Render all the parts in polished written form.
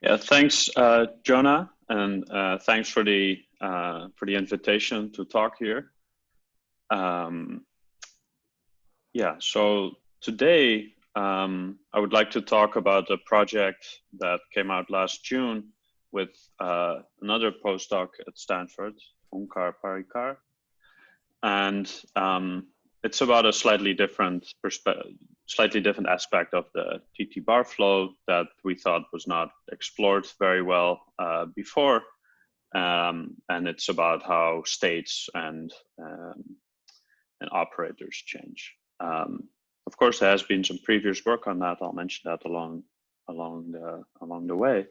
Yeah, thanks, Jonah, and thanks for the invitation to talk here. Yeah, so today I would like to talk about a project that came out last June with another postdoc at Stanford, Onkar Parikar, and it's about a slightly different aspect of the TTbar flow that we thought was not explored very well before, and it's about how states and operators change. Of course, there has been some previous work on that. I'll mention that along the way.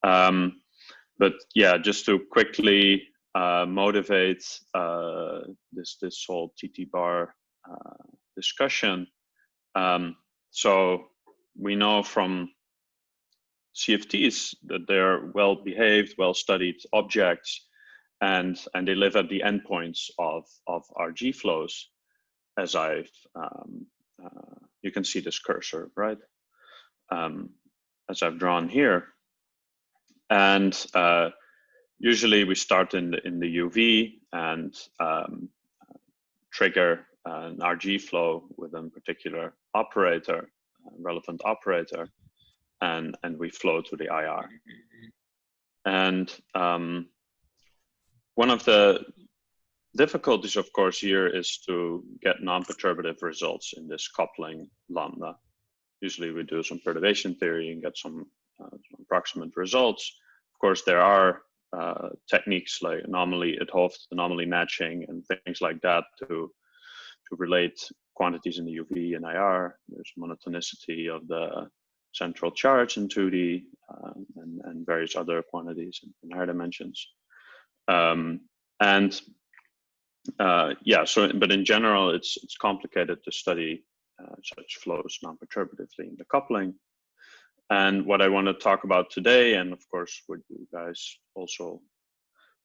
But yeah, just to quickly motivate this whole TTbar discussion. So we know from CFTs that they're well-behaved, well-studied objects, and they live at the endpoints of RG flows, as I've you can see this cursor, right? As I've drawn here, and usually we start in the UV and trigger an RG flow with a particular operator, relevant operator, and we flow to the IR. And one of the difficulties, of course, here is to get non-perturbative results in this coupling lambda. Usually we do some perturbation theory and get some approximate results. Of course, there are techniques like anomaly matching and things like that to relate quantities in the UV and IR. There's monotonicity of the central charge in 2D and various other quantities in higher dimensions. Yeah, but in general, it's complicated to study such flows non-perturbatively in the coupling. And what I want to talk about today, and of course, what you guys also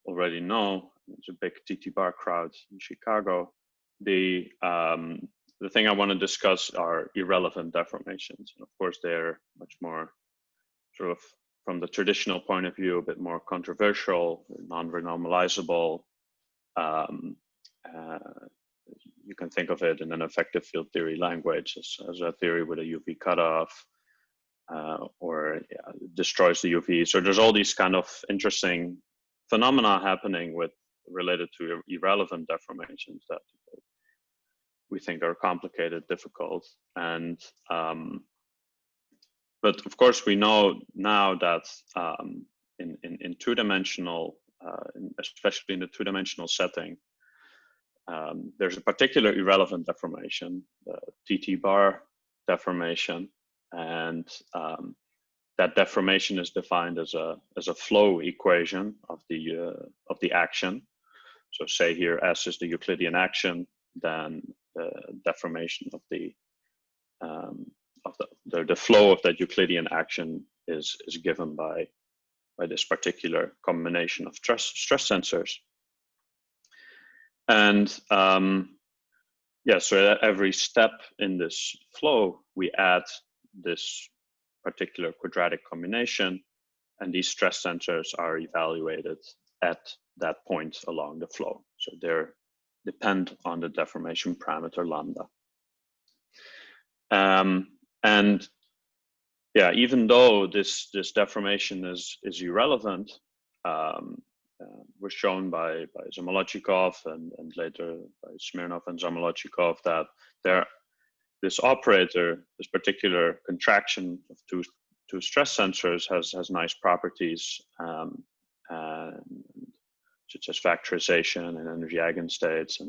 already know, it's a big TTbar crowd in Chicago. The thing I want to discuss are irrelevant deformations. And of course, they're much more sort of, from the traditional point of view, a bit more controversial, non-renormalizable. You can think of it in an effective field theory language as a theory with a UV cutoff, or destroys the UV. So there's all these kind of interesting phenomena happening related to irrelevant deformations that we think are complicated, difficult, and but of course we know now that in two-dimensional, especially in the two-dimensional setting, there's a particular irrelevant deformation, the TTbar deformation, and that deformation is defined as a flow equation of the action. So say here S is the Euclidean action, then the deformation of the flow of that Euclidean action is given by this particular combination of stress tensors. And yeah, so at every step in this flow, we add this particular quadratic combination, and these stress tensors are evaluated at that point along the flow. So they depend on the deformation parameter lambda. And yeah, even though this deformation is irrelevant, was shown by Zamolodchikov and later by Smirnov and Zamolodchikov that this operator, this particular contraction of two stress tensors has nice properties, such as factorization and energy eigenstates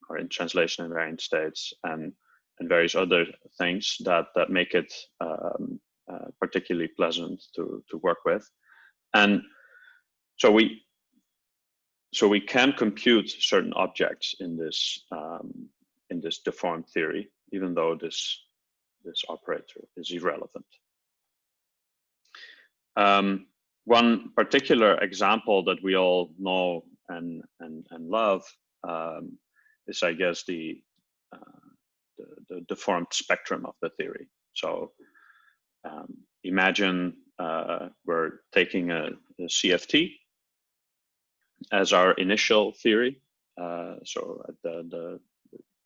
or in translation invariant states and various other things that make it particularly pleasant to work with. And so we can compute certain objects in this deformed theory, even though this operator is irrelevant. One particular example that we all know and love is, I guess, the deformed spectrum of the theory. So imagine we're taking a CFT as our initial theory, so at the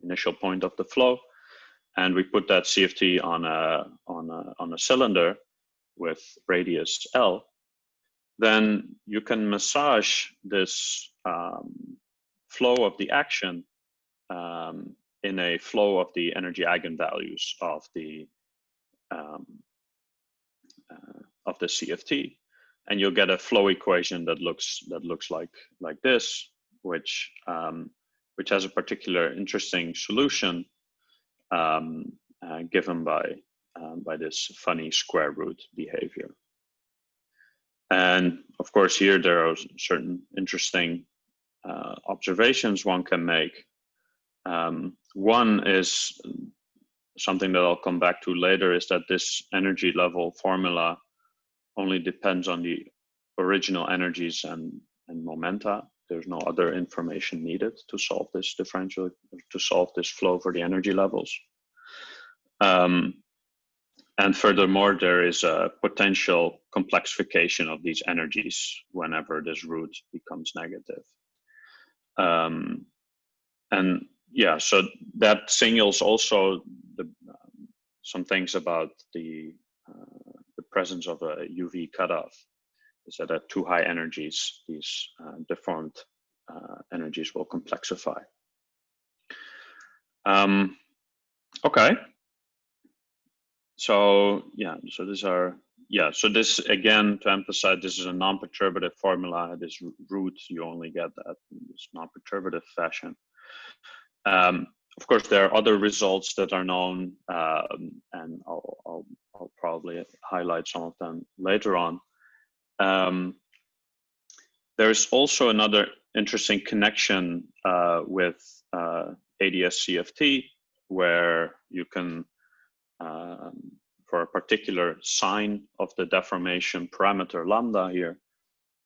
initial point of the flow, and we put that CFT on a cylinder with radius L. Then you can massage this flow of the action in a flow of the energy eigenvalues of the CFT, and you'll get a flow equation that looks like this, which has a particular interesting solution given by this funny square root behavior. And of course, here there are certain interesting observations one can make. One is something that I'll come back to later, is that this energy level formula only depends on the original energies and momenta. There's no other information needed to solve this differential, to solve this flow for the energy levels. And furthermore, there is a potential complexification of these energies whenever this root becomes negative. And yeah, so that signals also some things about the presence of a UV cutoff, is that at too high energies, these deformed energies will complexify. Okay. So yeah, so these are, yeah, so this, again, to emphasize, this is a non-perturbative formula. This root, you only get that in this non-perturbative fashion. Of course, there are other results that are known, and I'll probably highlight some of them later on. There's also another interesting connection with ADS-CFT, where you can, for a particular sign of the deformation parameter lambda here,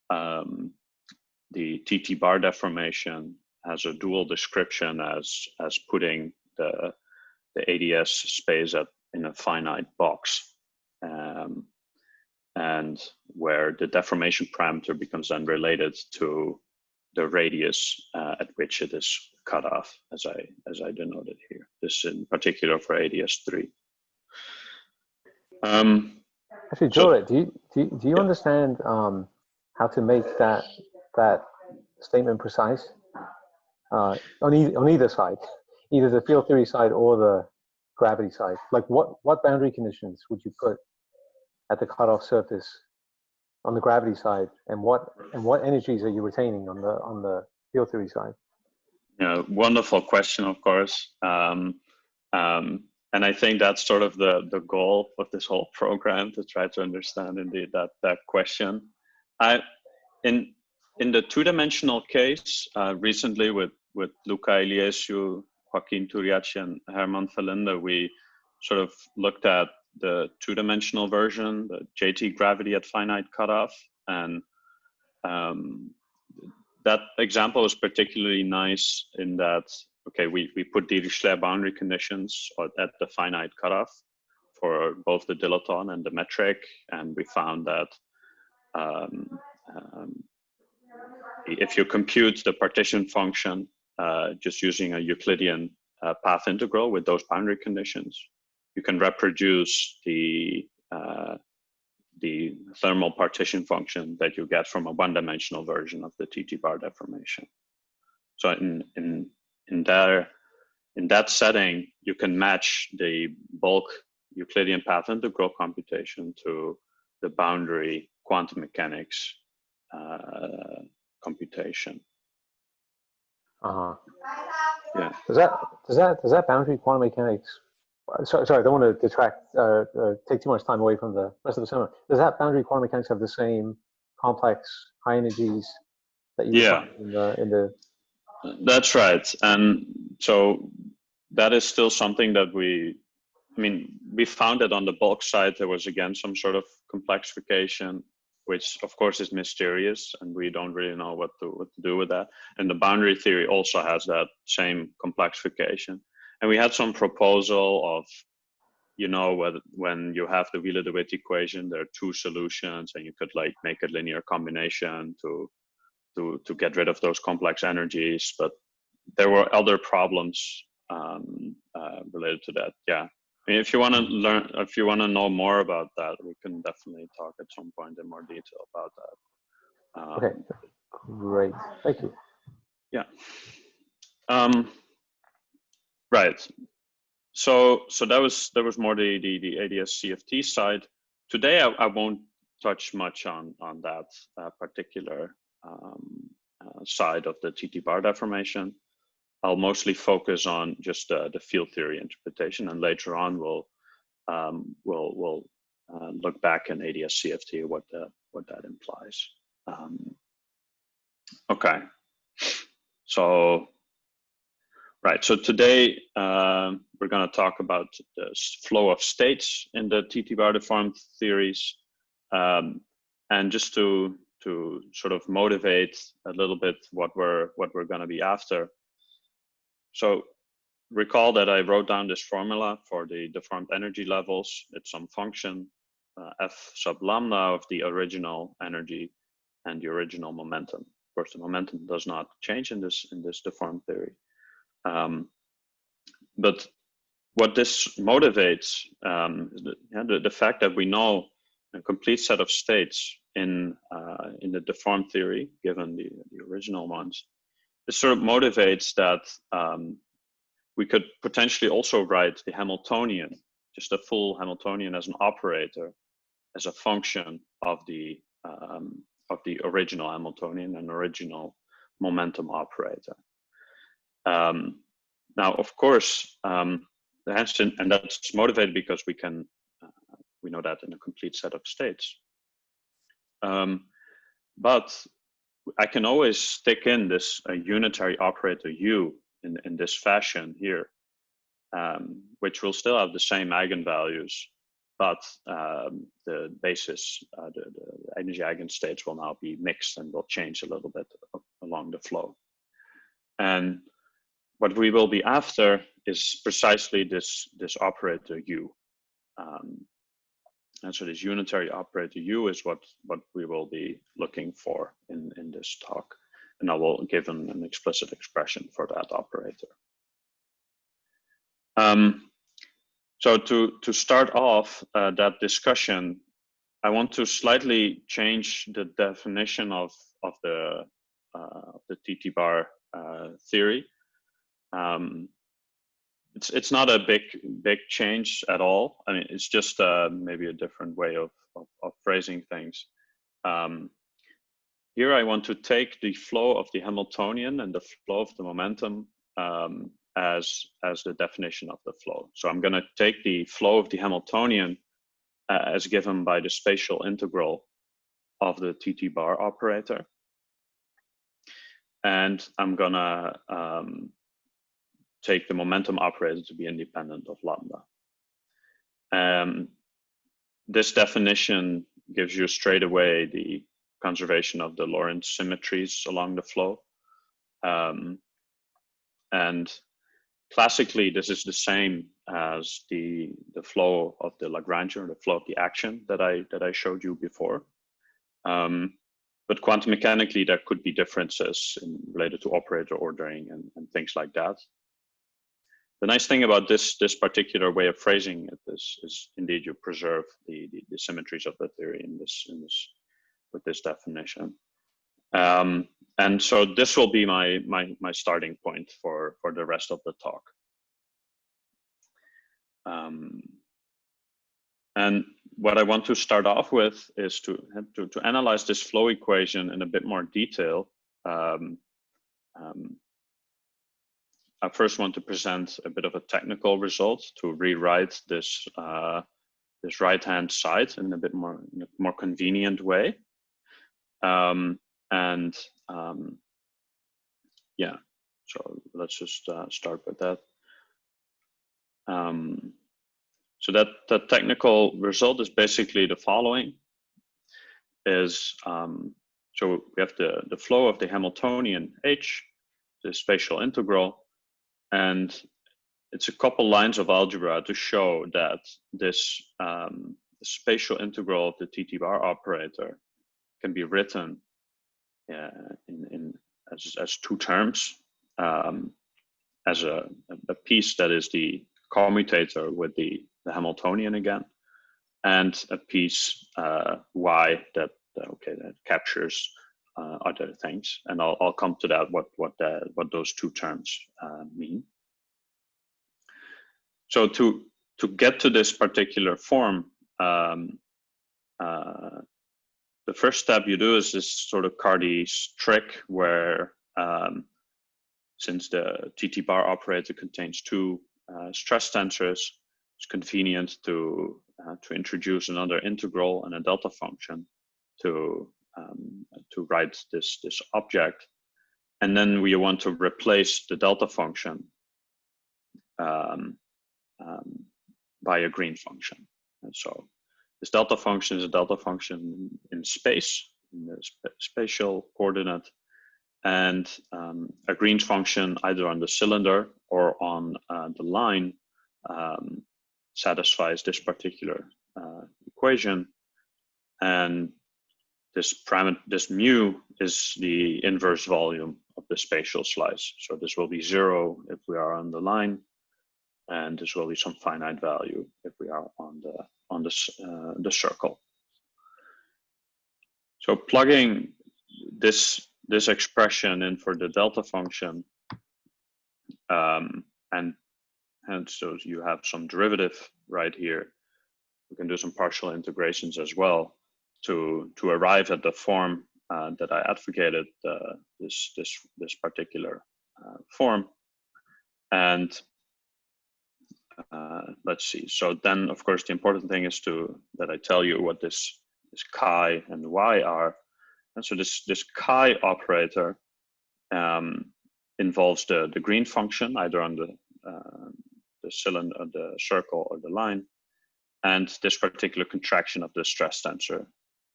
the TTbar deformation has a dual description as putting the ADS space in a finite box, and where the deformation parameter becomes then related to the radius at which it is cut off, as I denoted here. This in particular for ADS3. Actually, Jorrit, do you understand how to make that statement precise on either side, either the field theory side or the gravity side? Like what boundary conditions would you put at the cutoff surface on the gravity side, and what energies are you retaining on the field theory side? Yeah, wonderful question, of course. And I think that's sort of the goal of this whole program, to try to understand indeed that question. In the two-dimensional case, recently with Luca Iliescu, Joaquin Turiachi, and Herman Verlinde, we sort of looked at the two-dimensional version, the JT gravity at finite cutoff, and that example is particularly nice in that, okay, we put Dirichlet boundary conditions at the finite cutoff for both the dilaton and the metric, and we found that if you compute the partition function just using a Euclidean path integral with those boundary conditions, you can reproduce the thermal partition function that you get from a one-dimensional version of the TTbar deformation. So in that setting, you can match the bulk Euclidean path integral computation to the boundary quantum mechanics computation. Yeah. Does that boundary quantum mechanics? Sorry, I don't want to detract, take too much time away from the rest of the seminar. Does that boundary quantum mechanics have the same complex high energies that you find in the? That's right, and so that is still something that we found that on the bulk side there was again some sort of complexification, which of course is mysterious, and we don't really know what to do with that. And the boundary theory also has that same complexification. And we had some proposal you know, when you have the Wheeler-DeWitt equation, there are two solutions, and you could like make a linear combination to get rid of those complex energies. But there were other problems related to that. Yeah, I mean, if you want to learn, if you want to know more about that, we can definitely talk at some point in more detail about that. Okay, great, thank you. Yeah. Right. So that was more the ADS CFT side. Today I won't touch much on that particular side of the TTbar deformation. I'll mostly focus on just the field theory interpretation, and later on we'll look back in ADS CFT what that implies. Okay, so. Right, so today we're going to talk about the flow of states in the TTbar deformed theories, and just to sort of motivate a little bit what we're going to be after. So recall that I wrote down this formula for the deformed energy levels. It's some function f sub lambda of the original energy and the original momentum. Of course, the momentum does not change in this deformed theory. But what this motivates is the fact that we know a complete set of states in the deformed theory, given the original ones. This sort of motivates that we could potentially also write the Hamiltonian, just a full Hamiltonian as an operator, as a function of the original Hamiltonian, an original momentum operator. Now, of course, and that's motivated because we know that in a complete set of states. But I can always stick in this unitary operator U in this fashion here, which will still have the same eigenvalues, but the basis, the energy eigenstates will now be mixed and will change a little bit along the flow. And what we will be after is precisely this operator U. And so this unitary operator U is what we will be looking for in this talk. And I will give an explicit expression for that operator. So to start off that discussion, I want to slightly change the definition of the TTbar theory. It's not a big change at all. I mean, it's just maybe a different way of phrasing things. Here I want to take the flow of the Hamiltonian and the flow of the momentum as the definition of the flow. So I'm going to take the flow of the Hamiltonian as given by the spatial integral of the TTbar operator. And I'm going to take the momentum operator to be independent of lambda. This definition gives you straight away the conservation of the Lorentz symmetries along the flow. And classically, this is the same as the flow of the Lagrangian, or the flow of the action that I showed you before. But quantum mechanically, there could be differences related to operator ordering and things like that. The nice thing about this particular way of phrasing it is indeed you preserve the symmetries of the theory with this definition. And so this will be my starting point for the rest of the talk. And what I want to start off with is to analyze this flow equation in a bit more detail. I first want to present a bit of a technical result to rewrite this right-hand side in a more convenient way. Yeah, so let's just start with that. So that the technical result is basically the following: so we have the flow of the Hamiltonian H, the spatial integral, and it's a couple lines of algebra to show that this spatial integral of the TTbar operator can be written as two terms, as a piece that is the commutator with the Hamiltonian again, and a piece y that captures other things, and I'll come to that what those two terms mean. So to get to this particular form, the first step you do is this sort of Cardy's trick where, since the TTbar operator contains two stress tensors, it's convenient to introduce another integral and a delta function to write this object, and then we want to replace the delta function by a green function. And so this delta function is a delta function in space, in the spatial coordinate, and a green function either on the cylinder or on the line satisfies this particular equation, and this mu is the inverse volume of the spatial slice. So this will be 0 if we are on the line, and this will be some finite value if we are on the circle. So plugging this expression in for the delta function, and so you have some derivative right here. We can do some partial integrations as well to arrive at the form that I advocated, this particular form. And let's see. So then, of course, the important thing is that I tell you what this chi and y are. And so this chi operator involves the green function either on the cylinder, the circle, or the line, and this particular contraction of the stress tensor.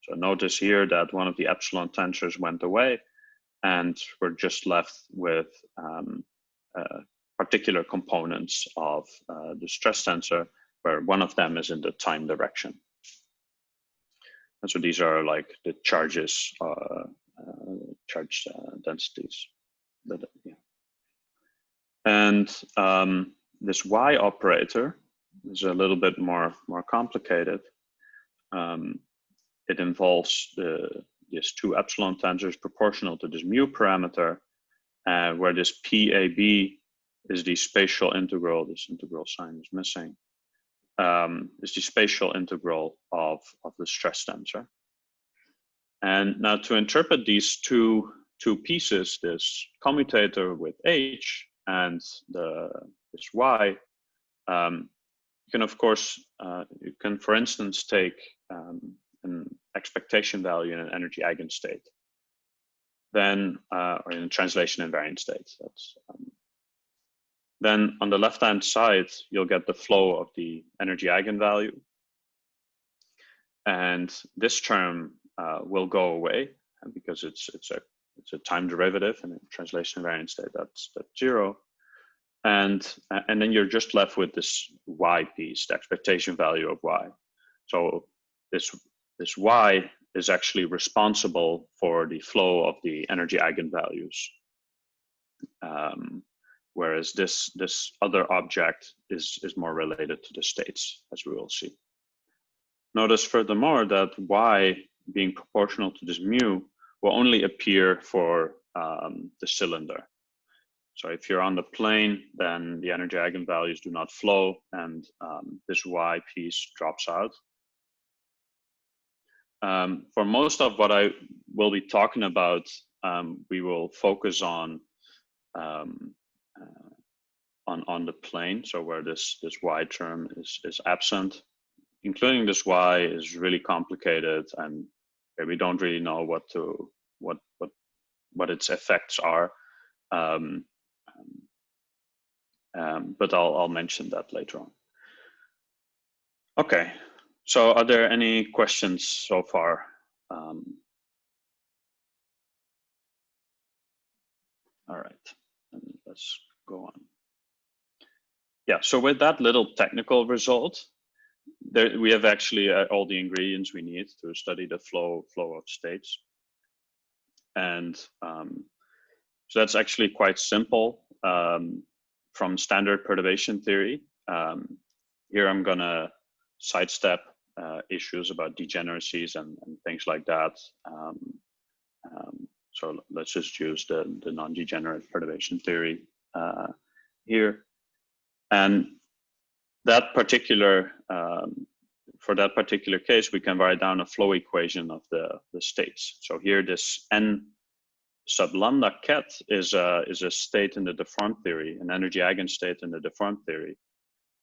So notice here that one of the epsilon tensors went away, and we're just left with particular components of the stress tensor, where one of them is in the time direction. And so these are like the charges, charge densities. And this y operator is a little bit more complicated. It involves these two epsilon tensors proportional to this mu parameter, where this PAB is the spatial integral. This integral sign is missing. Is the spatial integral of the stress tensor. And now to interpret these two pieces, this commutator with h and this y, you can, of course, you can, for instance, take an expectation value in an energy eigenstate, then, or in a translation invariant state. That's, then on the left-hand side, you'll get the flow of the energy eigenvalue. And this term will go away because it's a time derivative, and in translation invariant state, that's 0. And then you're just left with this y piece, the expectation value of y. So this y is actually responsible for the flow of the energy eigenvalues. Whereas this other object is more related to the states, as we will see. Notice furthermore that y being proportional to this mu will only appear for the cylinder. So if you're on the plane, then the energy eigenvalues do not flow, and this y piece drops out. For most of what I will be talking about, we will focus on the plane, so where this y term is absent. Including this y is really complicated, and we don't really know what its effects are. But I'll mention that later on. Okay, so are there any questions so far? All right, let's go on. yeah, so with that little technical result, we have actually all the ingredients we need to study the flow of states. And so that's actually quite simple from standard perturbation theory. Here I'm gonna sidestep issues about degeneracies and things like that. So let's just use the non-degenerate perturbation theory here. And that particular, for that particular case, we can write down a flow equation of the states. So here this n sub lambda ket is a state in the deformed theory, an energy eigenstate in the deformed theory.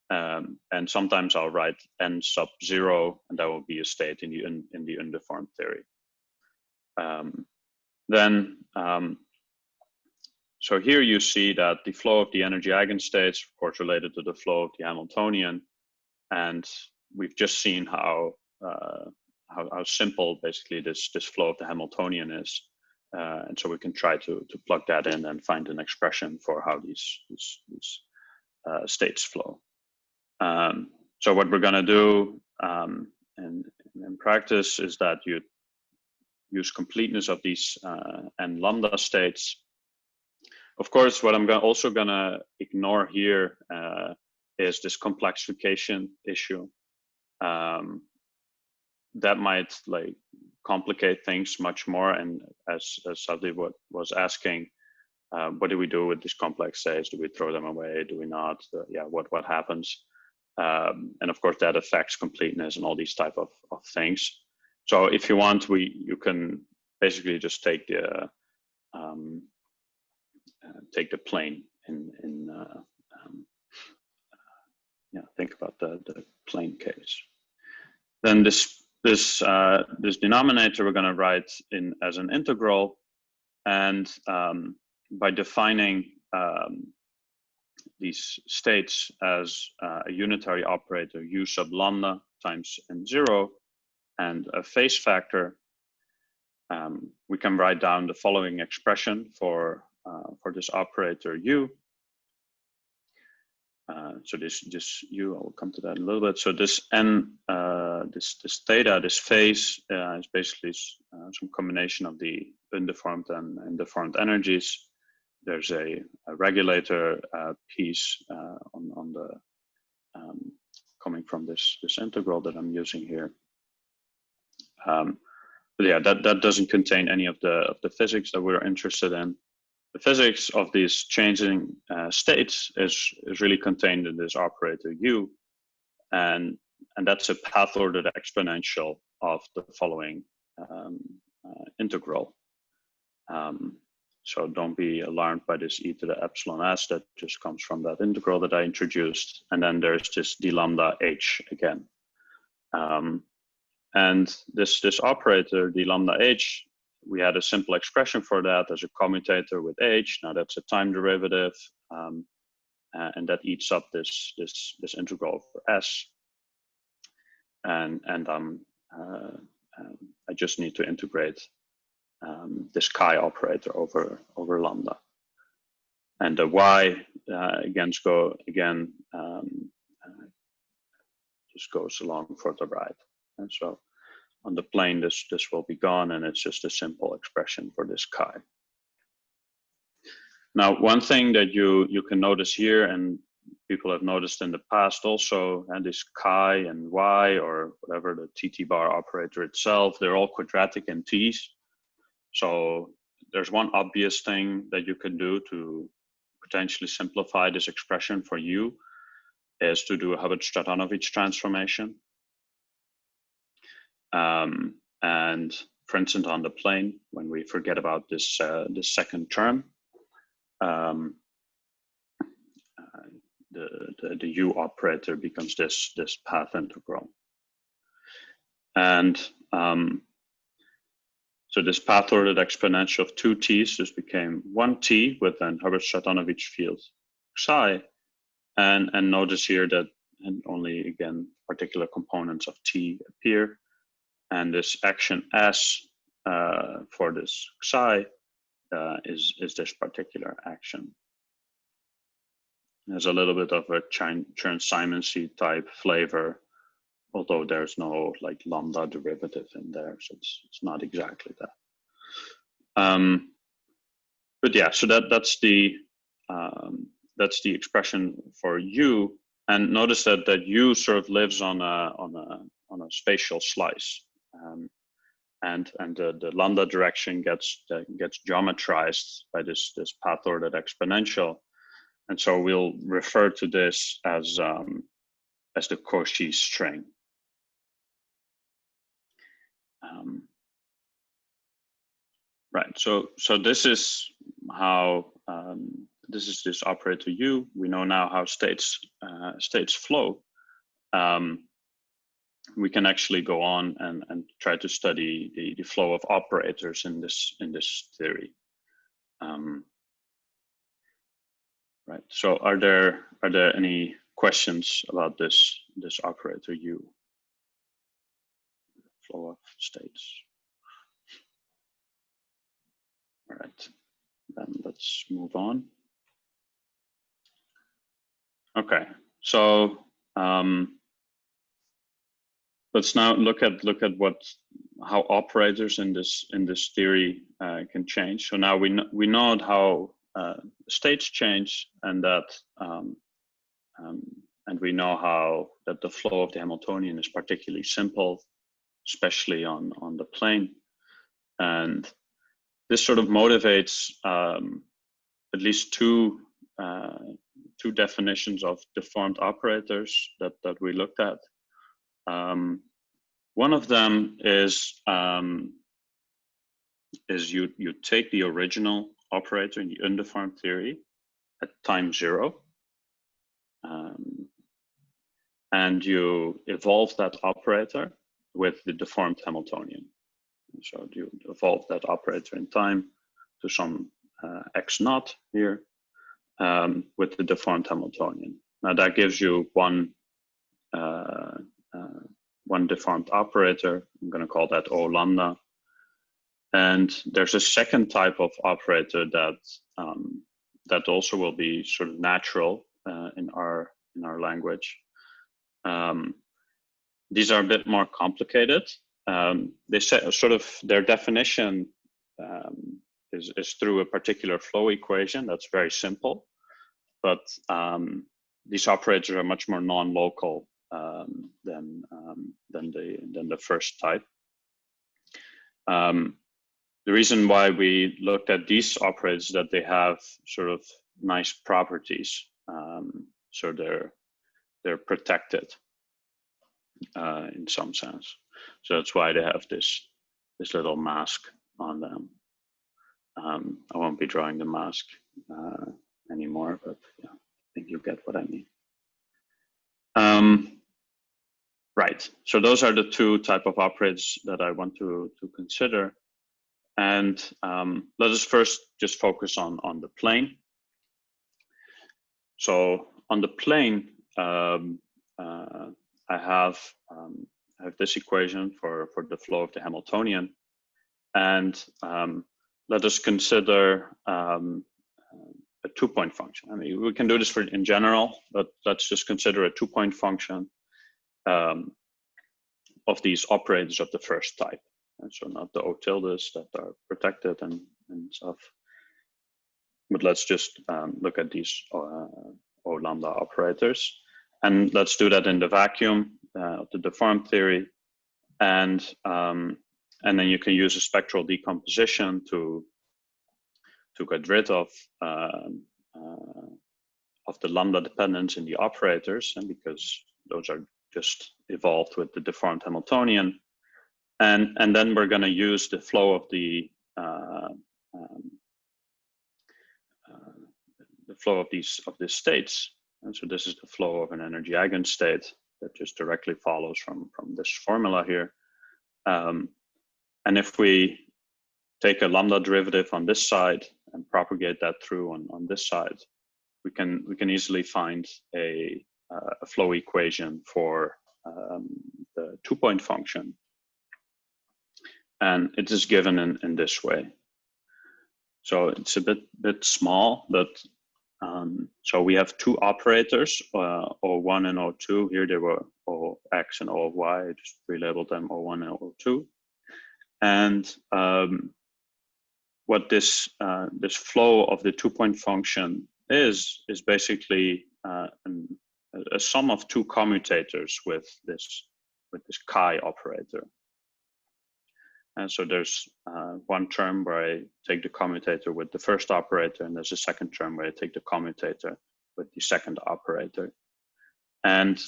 And sometimes I'll write n sub 0, and that will be a state in the undeformed theory. So here you see that the flow of the energy eigenstates, of course, related to the flow of the Hamiltonian, and we've just seen how simple basically this flow of the Hamiltonian is, and so we can try to plug that in and find an expression for how these states flow. So what we're going to do in practice is that you use completeness of these n lambda states. Of course, what I'm also going to ignore here is this complexification issue. That might like complicate things much more. And as Sadly was asking, what do we do with these complex states? Do we throw them away? Do we not? Yeah, what happens? And of course, that affects completeness and all these type of things. So if you want, you can basically just take the plane yeah, think about the plane case. Then this denominator we're going to write in as an integral, and by defining these states as a unitary operator u sub lambda times n0 and a phase factor, we can write down the following expression for this operator u. So this u, I'll come to that in a little bit. So this n, this theta, this phase is basically some combination of the undeformed and deformed energies. There's a regulator piece on the coming from this integral that I'm using here. But yeah, that doesn't contain any of the physics that we're interested in. The physics of these changing states is really contained in this operator u, and that's a path-ordered exponential of the following integral. So don't be alarmed by this e to the epsilon s, that just comes from that integral that I introduced. And then there's this d lambda h again. And this operator, d lambda h, we had a simple expression for that as a commutator with h. Now that's a time derivative, and that eats up this integral for s. And I just need to integrate this chi operator over lambda, and the y just goes along for the right. And so on the plane, this will be gone, and it's just a simple expression for this chi. Now, one thing that you can notice here, and people have noticed in the past also, and this chi and y, or whatever the TTbar operator itself, they're all quadratic in t's. So there's one obvious thing that you can do to potentially simplify this expression for u, is to do a Hubbard-Stratonovich transformation. And for instance, on the plane, when we forget about this second term, the u operator becomes this path integral. And so this path-ordered exponential of 2t's just became 1t with an Hubbard-Stratonovich field psi. And notice here that only, again, particular components of t appear. And this action s for this psi is this particular action. There's a little bit of a Chern-Simonsy type flavor, although there's no like lambda derivative in there, so it's not exactly that. But yeah, so that's the expression for U, and notice that U sort of lives on a spatial slice, and the lambda direction gets geometrized by this path ordered exponential. And so we'll refer to this as the Cauchy string. Right. So this is how this operator U. We know now how states flow. We can actually go on and try to study the flow of operators in this theory. Right. So are there any questions about this operator U? Flow of states. All right. Then let's move on. Okay. So let's now look at how operators in this theory can change. So now we know how states change, and that and we know how that the flow of the Hamiltonian is particularly simple, especially on the plane, and this sort of motivates at least two definitions of deformed operators that we looked at. One of them is you take the original operator in the undeformed theory at time 0, and you evolve that operator with the deformed Hamiltonian. And so you evolve that operator in time to some x naught here with the deformed Hamiltonian. Now that gives you one deformed operator. I'm going to call that O lambda. And there's a second type of operator that also will be sort of natural in our language. These are a bit more complicated. They say sort of their definition is through a particular flow equation that's very simple, but these operators are much more non-local than the first type. The reason why we looked at these operators is that they have sort of nice properties, so they're protected in some sense. So that's why they have this little mask on them. I won't be drawing the mask anymore, but yeah, I think you get what I mean. Right, so those are the two type of operators that I want to consider. And let us first just focus on the plane. So on the plane, I have this equation for the flow of the Hamiltonian, and let us consider a 2-point function. I mean, we can do this in general, but let's just consider a 2-point function of these operators of the first type. And so not the O tildes that are protected and stuff, but let's just look at these O lambda operators. And let's do that in the vacuum of the deformed theory. And then you can use a spectral decomposition to get rid of the lambda dependence in the operators, and because those are just evolved with the deformed Hamiltonian. And then we're going to use the flow of the flow of these states. And so this is the flow of an energy eigenstate that just directly follows from this formula here. And if we take a lambda derivative on this side and propagate that through on this side, we can easily find a flow equation for the 2-point function. And it is given in this way. So it's a bit small, but So we have two operators, O1 and O2. Here they were O of X and O of Y. I just relabeled them O1 and O2. And what this this flow of the 2-point function is basically a sum of two commutators with this chi operator. And so there's one term where I take the commutator with the first operator, and there's a second term where I take the commutator with the second operator. And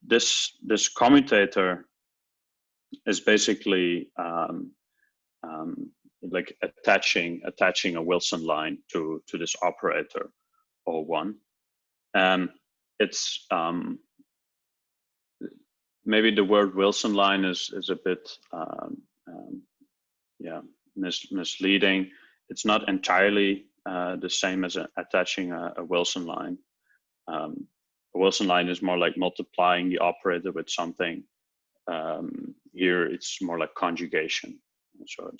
this commutator is basically like attaching a Wilson line to this operator O1. And it's maybe the word Wilson line is a bit misleading. It's not entirely the same as attaching a Wilson line. A Wilson line is more like multiplying the operator with something. Here it's more like conjugation. So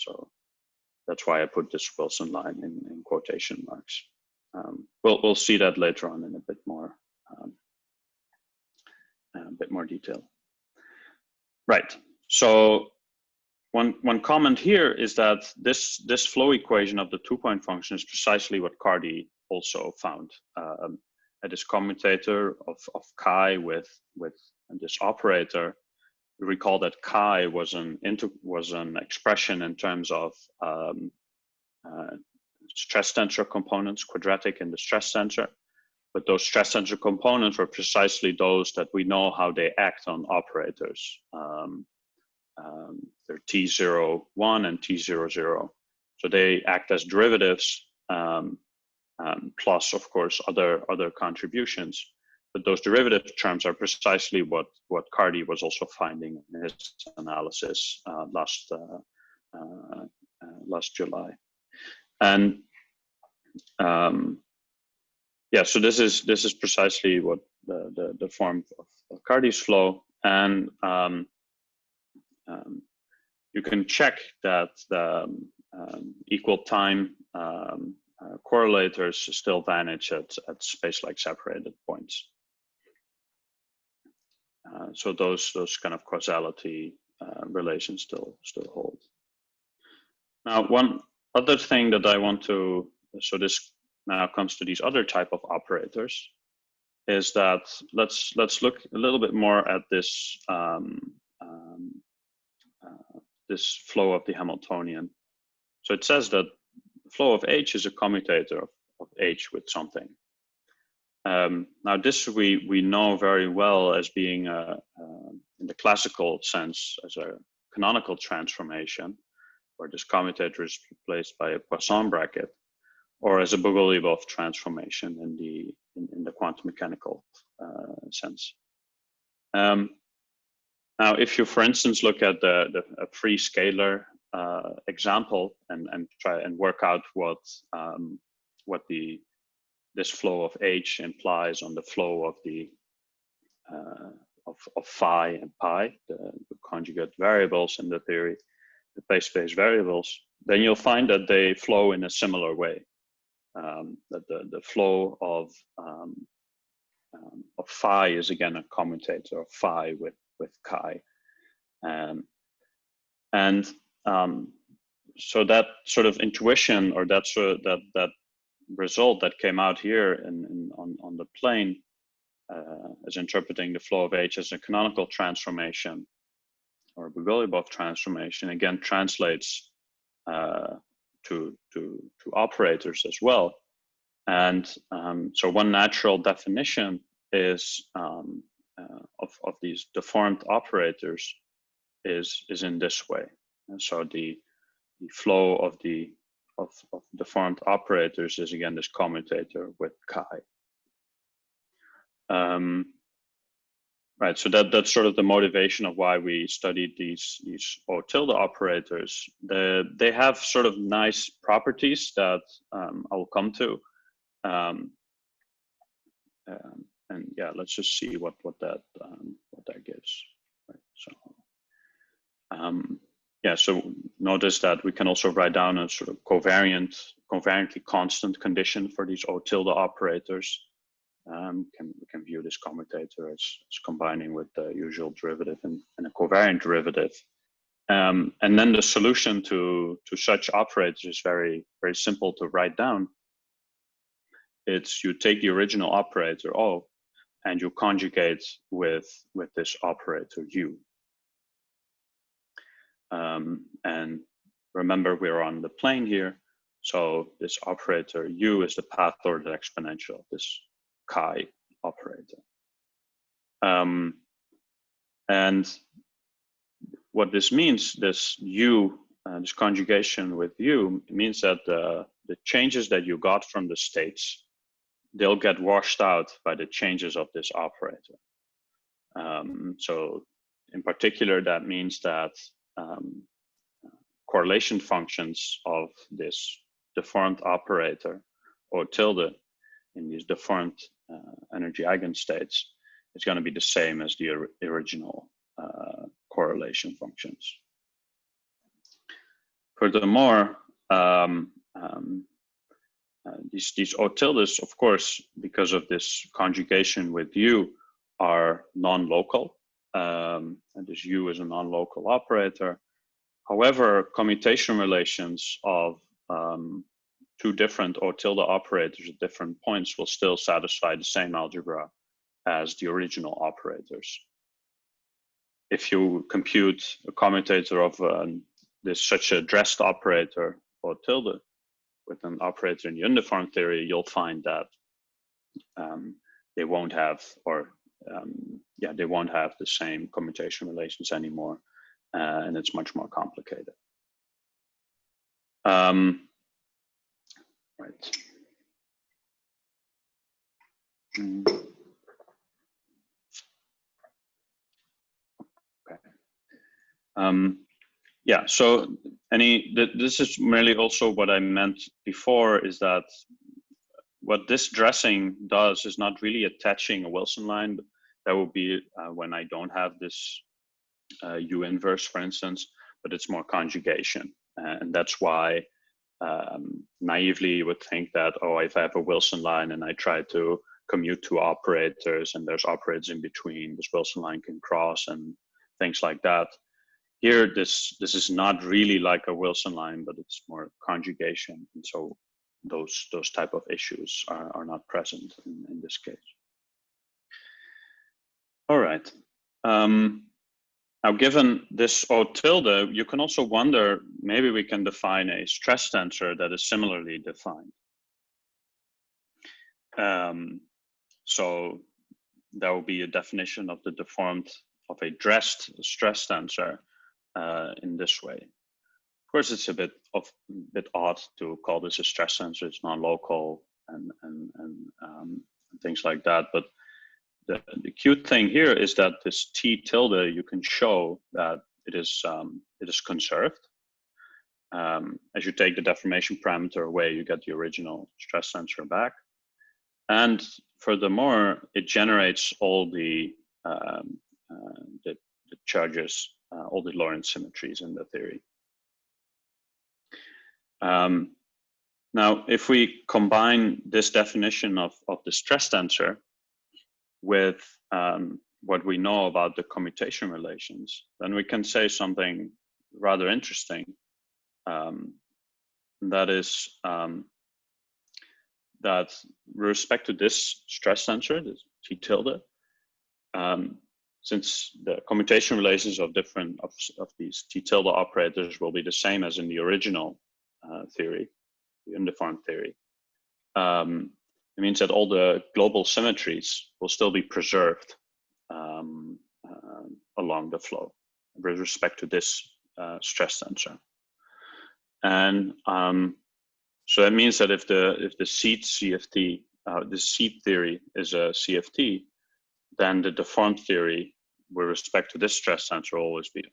that's why I put this Wilson line in quotation marks. We'll see that later on in a bit more detail. Right. So one comment here is that this flow equation of the 2-point function is precisely what Cardy also found. At this commutator of chi with this operator, we recall that chi was an expression in terms of stress tensor components, quadratic in the stress tensor. But those stress tensor components were precisely those that we know how they act on operators. They're T01 and T00. So they act as derivatives, plus, of course, other contributions. But those derivative terms are precisely what Cardy was also finding in his analysis last July. And yeah, so this is precisely what the form of Cardy's flow, and you can check that the equal time correlators still vanish at space-like separated points. So those kind of causality relations still hold. Now, one other thing that I want to, so this now comes to these other type of operators, is that let's look a little bit more at this this flow of the Hamiltonian. So it says that the flow of H is a commutator of H with something. Now this we know very well as being in the classical sense as a canonical transformation, where this commutator is replaced by a Poisson bracket, or as a Bogoliubov transformation in the quantum mechanical sense. Now, if you, for instance, look at a free scalar example and try and work out what this flow of H implies on the flow of the of phi and pi, the conjugate variables in the theory, the phase space variables, then you'll find that they flow in a similar way. That the flow of phi is again a commutator of phi with chi, and so that sort of intuition, or that that result that came out here on the plane as interpreting the flow of H as a canonical transformation or Bogoliubov transformation, again translates to operators as well. And so one natural definition is of these deformed operators is in this way. And so the flow of deformed operators is again this commutator with chi. Right, so that's sort of the motivation of why we studied these O tilde operators. They have sort of nice properties that I will come to. And yeah, let's just see what that gives. Right, so yeah, so notice that we can also write down a sort of covariant covariantly constant condition for these O tilde operators. We can view this commutator as combining with the usual derivative and a covariant derivative. And then the solution to such operators is very, very simple to write down. It's you take the original operator O and you conjugate with this operator U. And remember, we're on the plane here. So this operator U is the path ordered exponential of this chi operator. And what this means, this U, this conjugation with U, means that the changes that you got from the states, they'll get washed out by the changes of this operator. So in particular, that means that correlation functions of this deformed operator or tilde in these deformed energy eigenstates is going to be the same as the original correlation functions. Furthermore, these O tildes, of course, because of this conjugation with U, are non-local. And this U is a non-local operator. However, commutation relations of two different O tilde operators at different points will still satisfy the same algebra as the original operators. If you compute a commutator of such a dressed operator O tilde with an operator in the undeformed theory, you'll find that they won't have, they won't have the same commutation relations anymore, and it's much more complicated. Right. Okay. Yeah, so this is merely also what I meant before, is that what this dressing does is not really attaching a Wilson line, but that would be when I don't have this U inverse, for instance, but it's more conjugation. And that's why naively you would think that, oh, if I have a Wilson line and I try to commute two operators and there's operators in between, this Wilson line can cross and things like that. Here, this is not really like a Wilson line, but it's more conjugation. And so those type of issues are not present in this case. All right. Now, given this O tilde, you can also wonder, maybe we can define a stress tensor that is similarly defined. So that will be a definition of the deformed of a dressed stress tensor in this way. Of course, it's a bit odd to call this a stress tensor. It's non-local and things like that. But the cute thing here is that this T tilde, you can show that it is conserved. As you take the deformation parameter away, you get the original stress tensor back. And furthermore, it generates all the charges, all the Lorentz symmetries in the theory. Now, if we combine this definition of the stress tensor with what we know about the commutation relations, then we can say something rather interesting. That is that with respect to this stress tensor, this T tilde, since the commutation relations of these T tilde operators will be the same as in the original theory, the undeformed theory, it means that all the global symmetries will still be preserved along the flow with respect to this stress tensor. And so that means that if the seed CFT, the seed theory is a CFT, then the deformed theory with respect to this stress tensor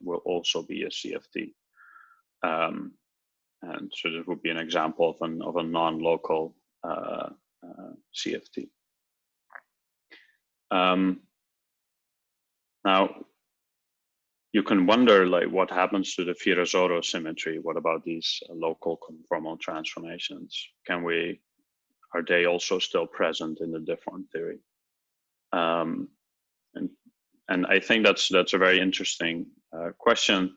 will also be a CFT. And so this would be an example of a non-local CFT. Now, you can wonder like what happens to the Virasoro symmetry. What about these local conformal transformations? Are they also still present in the deformed theory? And I think that's a very interesting question.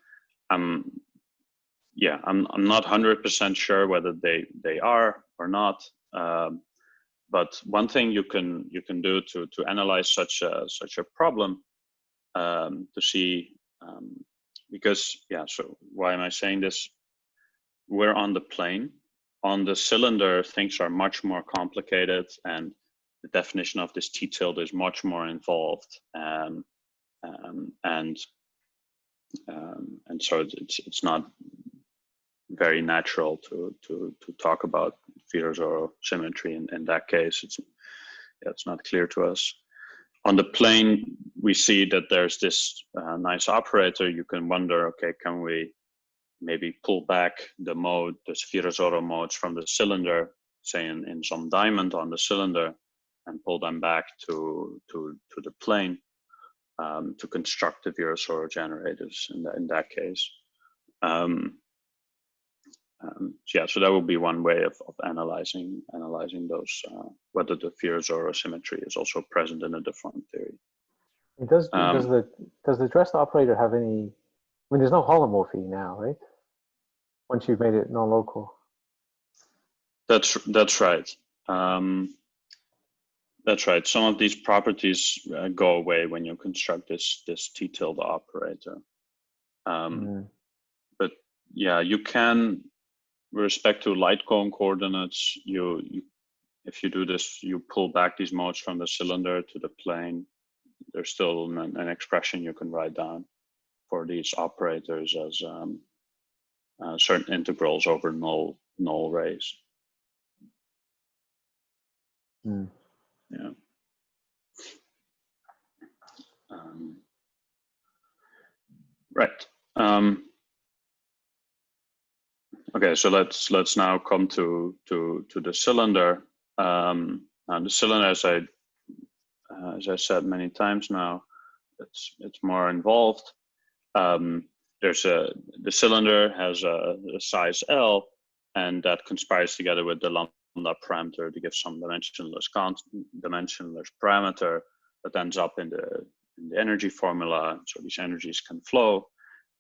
Yeah, I'm not 100% sure whether they are or not. But one thing you can do to analyze such a problem to see, because yeah. So why am I saying this? We're on the plane. On the cylinder, things are much more complicated, and the definition of this T tilde is much more involved. And so it's not very natural to talk about Virasoro symmetry in that case. It's not clear to us. On the plane, we see that there's this nice operator. You can wonder, okay, can we maybe pull back the mode, the Virasoro modes from the cylinder, say in some diamond on the cylinder, and pull them back to the plane to construct the Virasoro generators in that case. Yeah, so that would be one way of analyzing those, whether the Virasoro symmetry is also present in a deformed theory. Does the dressed operator have any? I mean, there's no holomorphy now, right? Once you've made it non-local. That's right. That's right. Some of these properties go away when you construct this T tilde operator. But yeah, you can, with respect to light cone coordinates, if you do this, you pull back these modes from the cylinder to the plane. There's still an expression you can write down for these operators as certain integrals over null rays. Yeah. Right. Okay, so let's now come to the cylinder. And the cylinder, as I said many times now, it's more involved. The cylinder has a size L, and that conspires together with the lambda parameter to give some dimensionless parameter that ends up in the energy formula. So these energies can flow,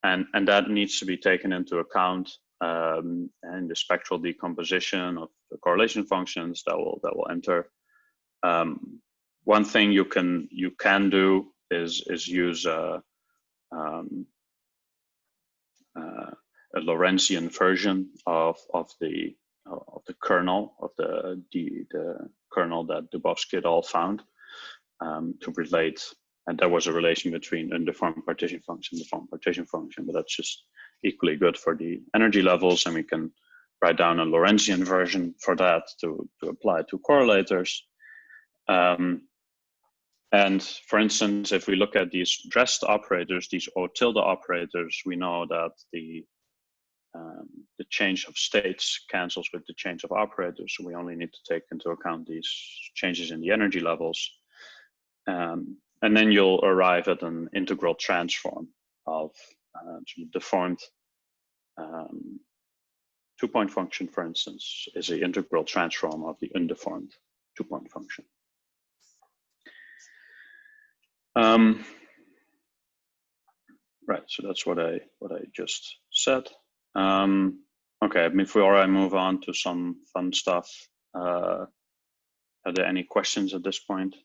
and that needs to be taken into account and the spectral decomposition of the correlation functions that will enter. One thing you can do is use a Lorentzian version of the kernel of the kernel that Dubovsky et al. Found to relate, and there was a relation between undeformed partition function and deformed partition function, but that's just equally good for the energy levels, and we can write down a Lorentzian version for that to apply to correlators. And for instance, if we look at these dressed operators, these O tilde operators, we know that the change of states cancels with the change of operators, so we only need to take into account these changes in the energy levels. And then you'll arrive at an integral transform of deformed two-point function, for instance, is the integral transform of the undeformed two-point function. Right, so that's what I just said. Okay, before I move on to some fun stuff, are there any questions at this point?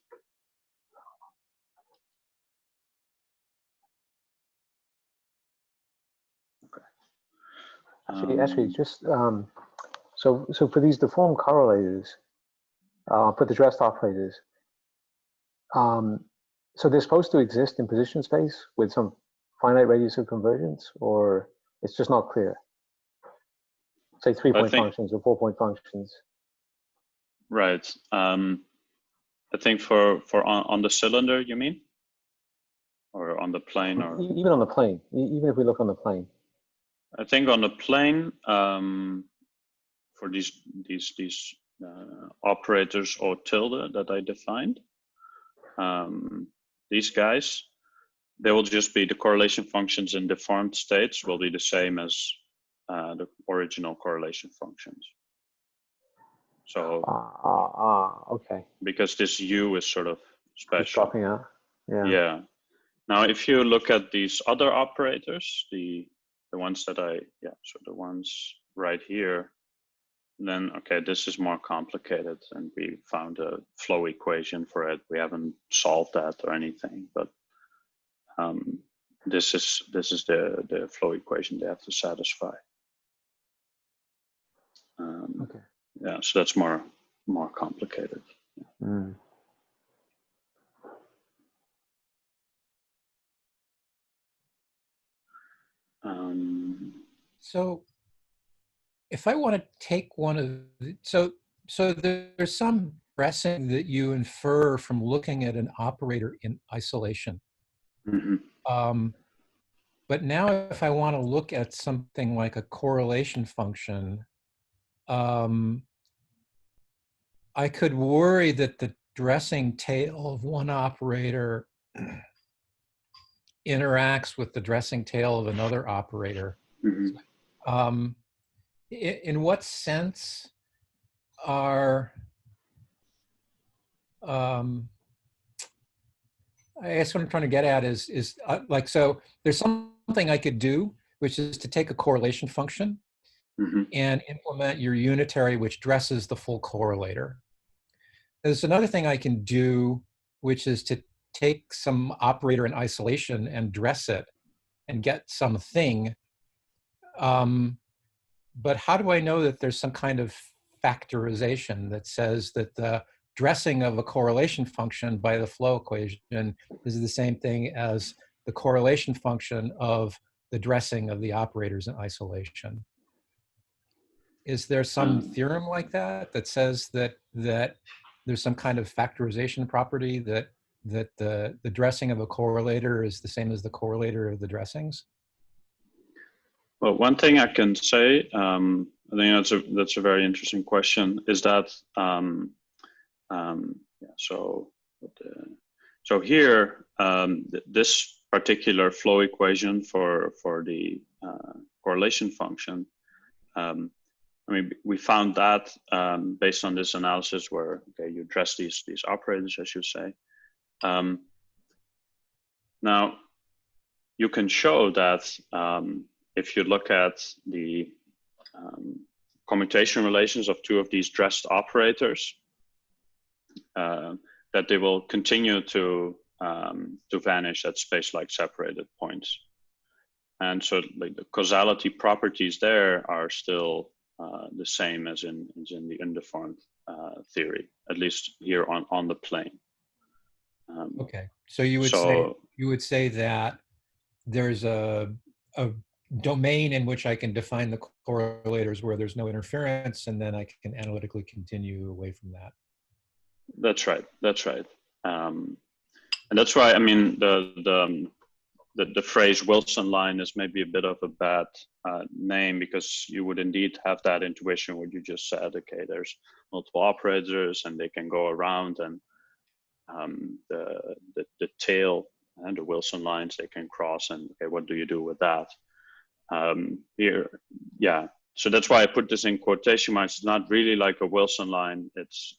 Actually, just so for these deformed correlators, for the dressed operators, so they're supposed to exist in position space with some finite radius of convergence, or it's just not clear? Say 3-point functions or 4-point functions. Right. I think for on the cylinder, you mean, or on the plane, or even on the plane. Even if we look on the plane. I think on the plane, for these operators O tilde that I defined, these guys, they will just be the correlation functions in deformed states will be the same as the original correlation functions. So okay. because this U is sort of Just special. dropping out. Yeah. Yeah. Now, if you look at these other operators, the ones that so the ones right here, then okay, this is more complicated, and we found a flow equation for it. We haven't solved that or anything, but this is the flow equation they have to satisfy. Okay. Yeah, so that's more complicated. Mm. So if I want to take one of the, so there's some dressing that you infer from looking at an operator in isolation. Mm-hmm. But now if I want to look at something like a correlation function, I could worry that the dressing tail of one operator interacts with the dressing tail of another operator. Mm-hmm. In what sense are, I guess what I'm trying to get at is like, so there's something I could do, which is to take a correlation function Mm-hmm. and implement your unitary, which dresses the full correlator. There's another thing I can do, which is to take some operator in isolation and dress it and get something. But how do I know that there's some kind of factorization that says that the dressing of a correlation function by the flow equation is the same thing as the correlation function of the dressing of the operators in isolation? Is there some theorem like that that says that there's some kind of factorization property that the dressing of a correlator is the same as the correlator of the dressings? Well, one thing I can say, I think that's a very interesting question, is that so here this particular flow equation for the correlation function. I mean, we found that based on this analysis where you dress these operators, as you say. Now, you can show that if you look at the commutation relations of two of these dressed operators, that they will continue to vanish at space-like separated points. And so like the causality properties there are still the same as in the undeformed theory, at least here on the plane. Okay, so you would say that there's a domain in which I can define the correlators where there's no interference, and then I can analytically continue away from that. That's right. That's right. And that's why I mean the phrase Wilson line is maybe a bit of a bad name, because you would indeed have that intuition where you just said, okay, there's multiple operators and they can go around, and the tail and the Wilson lines they can cross, and okay, what do you do with that? Here, yeah. So that's why I put this in quotation marks. It's not really like a Wilson line. It's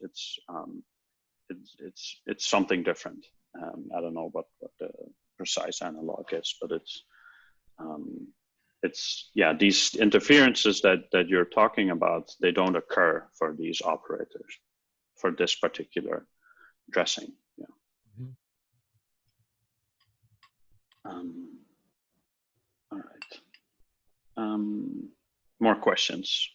something different. I don't know what the precise analog is, but it's yeah, these interferences that you're talking about, they don't occur for these operators for this particular dressing. Yeah. All right. More questions?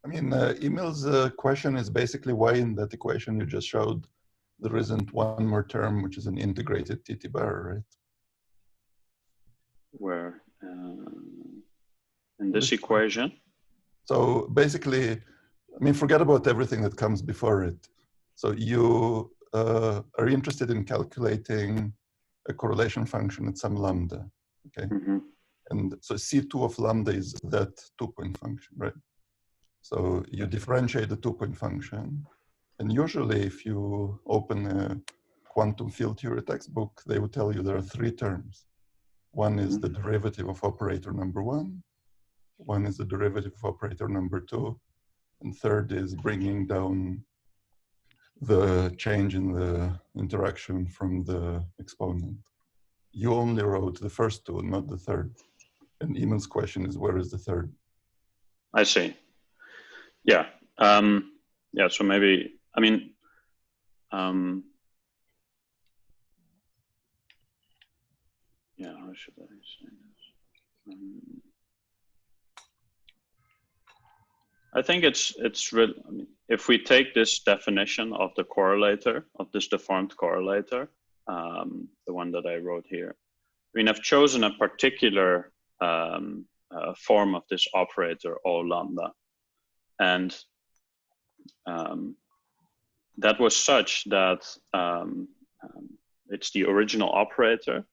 I mean, Emil's question is basically why in that equation you just showed there isn't one more term, which is an integrated TTbar, right? Where in this equation? So basically, I mean, forget about everything that comes before it. So you are interested in calculating a correlation function at some lambda, okay? Mm-hmm. And so C2 of lambda is that 2-point function, right? So you differentiate the 2-point function, And usually if you open a quantum field theory textbook, they will tell you there are three terms. One is the derivative of operator number one. One is the derivative of operator number two. And third is bringing down the change in the interaction from the exponent. You only wrote the first two, not the third. And Eamon's question is, where is the third? I see. Yeah. Yeah, so maybe, I mean, yeah, how should I say this? I think it's really, I mean, if we take this definition of the correlator, of this deformed correlator, the one that I wrote here, I mean, I've chosen a particular form of this operator, O lambda. And that was such that it's the original operator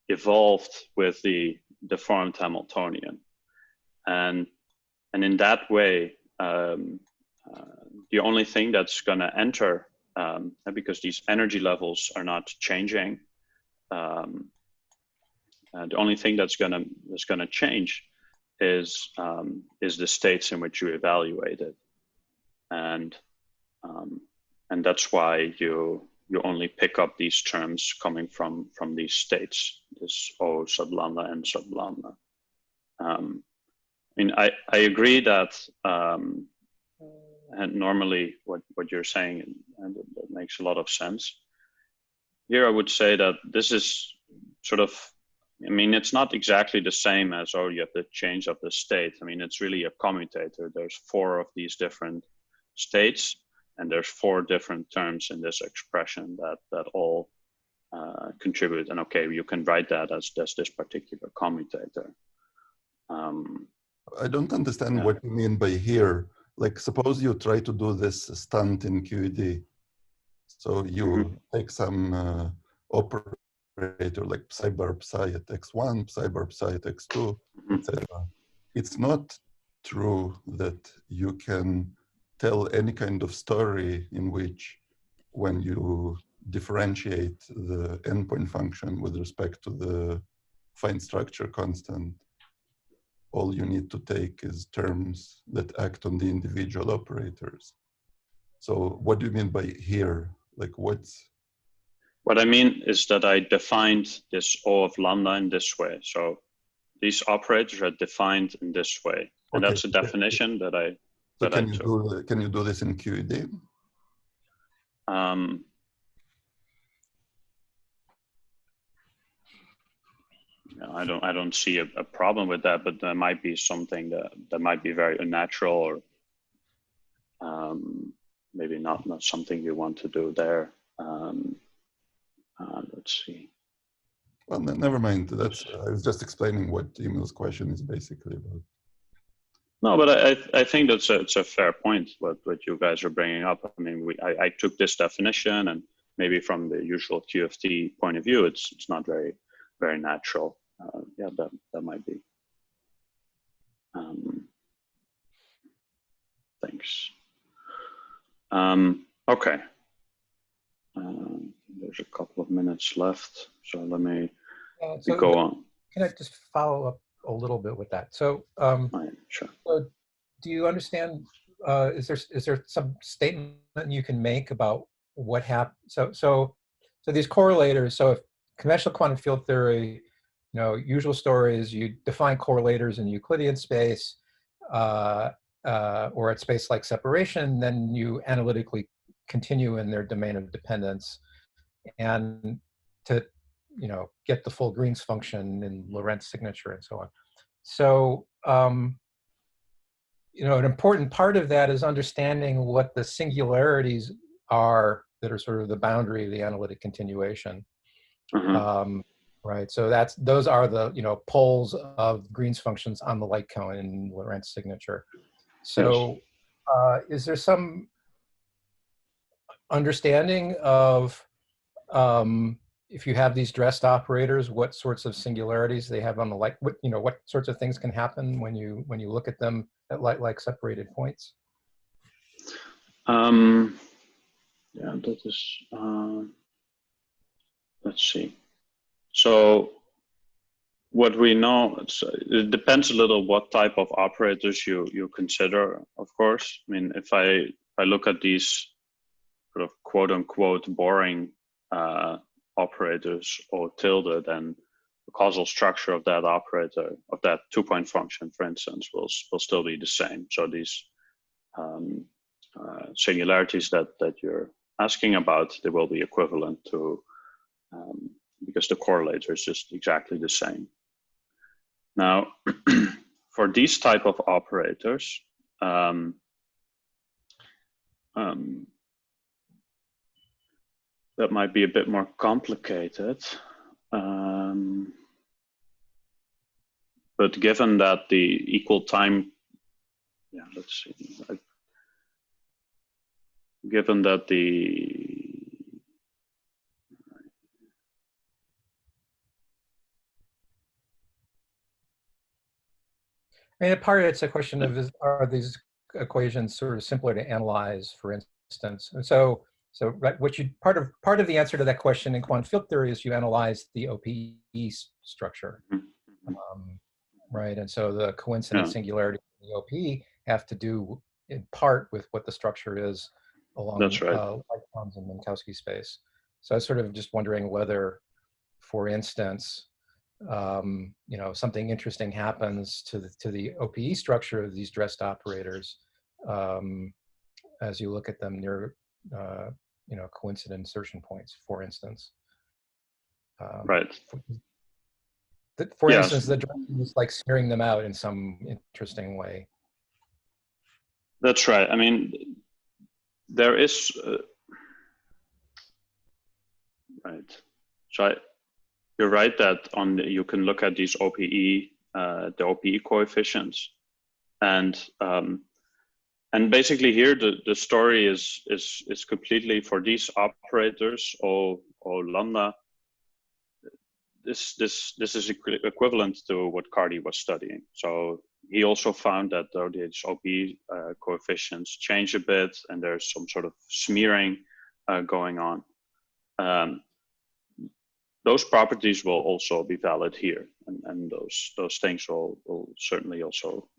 evolved with the deformed Hamiltonian. And in that way, the only thing that's going to enter, because these energy levels are not changing, the only thing that's going to change is the states in which you evaluate it, and that's why you only pick up these terms coming from these states, this O sub lambda and sub lambda. I mean, I agree that, and normally what you're saying, and that makes a lot of sense. Here I would say that this is sort of, I mean, it's not exactly the same as, oh, you have the change of the state. I mean, it's really a commutator. There's four of these different states, and there's four different terms in this expression that all contribute. And okay, you can write that as this particular commutator. I don't understand what you mean by here. Like, suppose you try to do this stunt in QED. So you take some operator like psi bar psi at x1, psi bar psi at x2, etc. It's not true that you can tell any kind of story in which, when you differentiate the endpoint function with respect to the fine structure constant, all you need to take is terms that act on the individual operators. So what do you mean by here? Like what's... What I mean is that I defined this O of lambda in this way. So these operators are defined in this way. And that's a definition that I took. Can you do this in QED? I don't see a problem with that, but there might be something that might be very unnatural, or maybe not something you want to do there. Let's see. Well, never mind. I was just explaining what Emil's question is basically about. No, but I think it's a fair point what you guys are bringing up. I mean, I took this definition, and maybe from the usual QFT point of view, it's not very natural. Yeah, that might be. Thanks. Okay. There's a couple of minutes left, so let me go on. Can I just follow up a little bit with that? So, sure. So do you understand? Is there some statement you can make about what happened? So these correlators. So if conventional quantum field theory, usual story is you define correlators in Euclidean space or at space-like separation, then you analytically continue in their domain of dependence, and to get the full Green's function in Lorentz signature and so on. So an important part of that is understanding what the singularities are that are sort of the boundary of the analytic continuation. Right. So those are the poles of Green's functions on the light cone in Lorentz signature. So is there some understanding of if you have these dressed operators, what sorts of singularities they have on the light? What sorts of things can happen when you look at them at light-like separated points? Yeah, that is, let's see. So what we know, it depends a little what type of operators you consider, of course. I mean, if I look at these sort of quote unquote boring operators or tilde, then the causal structure of that operator, of that 2-point function, for instance, will still be the same. So these singularities that you're asking about, they will be equivalent to, because the correlator is just exactly the same. Now, for these type of operators, that might be a bit more complicated. But given that the equal time, yeah, let's see. Given that the, I mean, part of it's a question of are these equations sort of simpler to analyze, for instance? And so right, what you part of the answer to that question in quantum field theory is you analyze the OPE structure, right? And so the coincident singularity and the OPE have to do in part with what the structure is along electrons in Minkowski space. So I was sort of just wondering whether, for instance, you know, something interesting happens to the OPE structure of these dressed operators as you look at them near, you know, coincident insertion points, for instance. Right. For instance, the dressing is like smearing them out in some interesting way. That's right. I mean, there is, right. So you're right that you can look at these OPE, the OPE coefficients, and basically here the story is completely for these operators O lambda. This is equivalent to what Cardy was studying. So he also found that though these OPE coefficients change a bit and there's some sort of smearing going on. Those properties will also be valid here, and those things will certainly also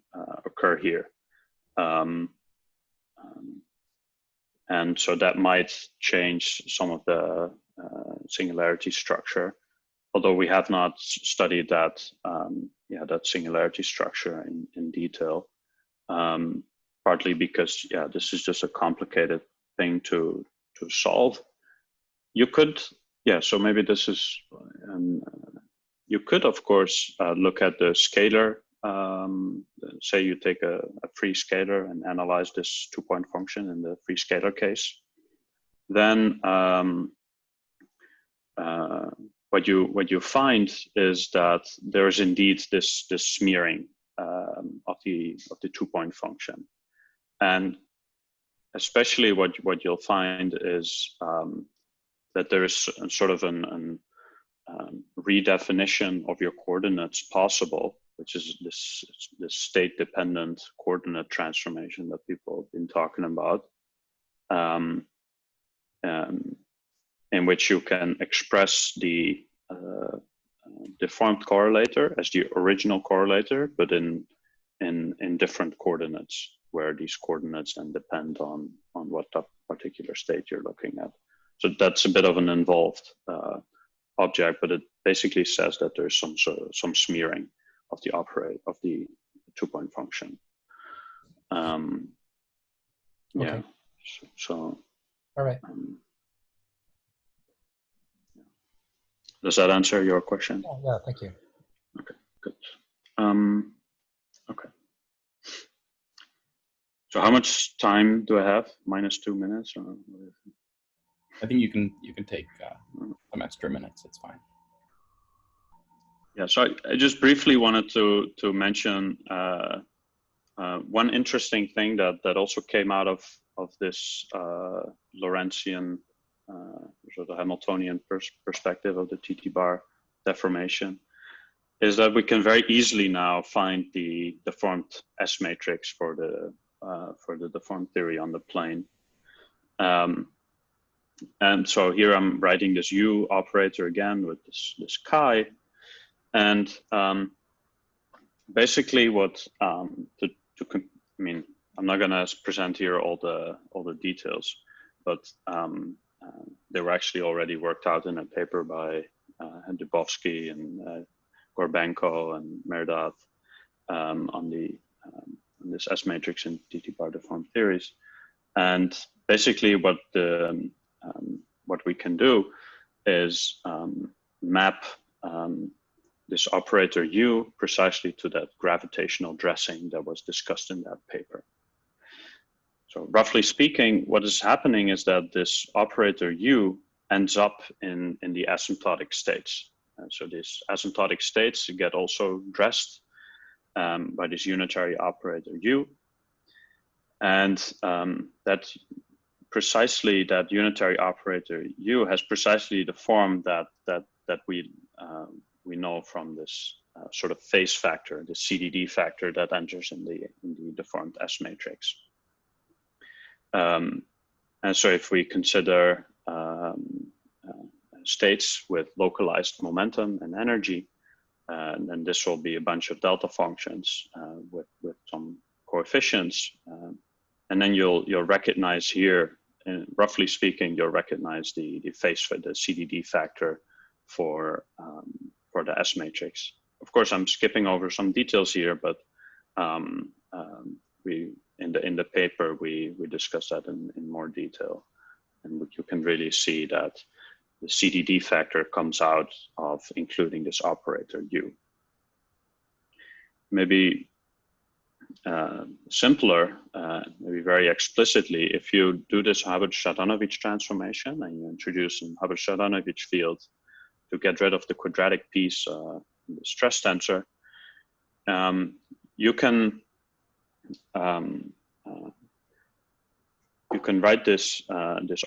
occur here. And so that might change some of the singularity structure, although we have not studied that, that singularity structure in detail, partly because, this is just a complicated thing to solve. You could, so maybe this is, you could, of course, look at the scalar. Say you take a free scalar and analyze this 2-point function in the free scalar case. Then what you find is that there is indeed this smearing of the 2-point function, and especially what you'll find is that there is sort of an redefinition of your coordinates possible, which is this state-dependent coordinate transformation that people have been talking about, in which you can express the deformed correlator as the original correlator, but in different coordinates, where these coordinates then depend on what particular state you're looking at. So that's a bit of an involved object, but it basically says that there's some smearing of the 2-point function. Okay. So all right. Does that answer your question? Yeah, thank you. Okay, good. Okay. So how much time do I have? -2 minutes? Or I think you can take some extra minutes. It's fine. Yeah. So I just briefly wanted to mention one interesting thing that also came out of this Lorentzian, sort of Hamiltonian perspective of the TTbar deformation, is that we can very easily now find the deformed S matrix for the deformed theory on the plane. And so here I'm writing this U operator again with this chi, and basically what I mean, I'm not going to present here all the details, but they were actually already worked out in a paper by Dubovsky and Gorbenko and Merdat on this S matrix in TTbar deformed theories. And basically what we can do is map this operator U precisely to that gravitational dressing that was discussed in that paper. So roughly speaking, what is happening is that this operator U ends up in the asymptotic states. So these asymptotic states get also dressed by this unitary operator U. And that unitary operator U has precisely the form that we know from this sort of phase factor, the CDD factor that enters in the deformed S matrix. And so if we consider states with localized momentum and energy, then this will be a bunch of delta functions with some coefficients, and then you'll recognize here, roughly speaking, you'll recognize the phase for the CDD factor for the S matrix. Of course, I'm skipping over some details here, but we in the paper we discuss that in more detail, and you can really see that the CDD factor comes out of including this operator U. Maybe simpler, maybe very explicitly, if you do this Hubbard-Shadanovich transformation and you introduce a Hubbard-Shadanovich field to get rid of the quadratic piece in the stress tensor, you can write this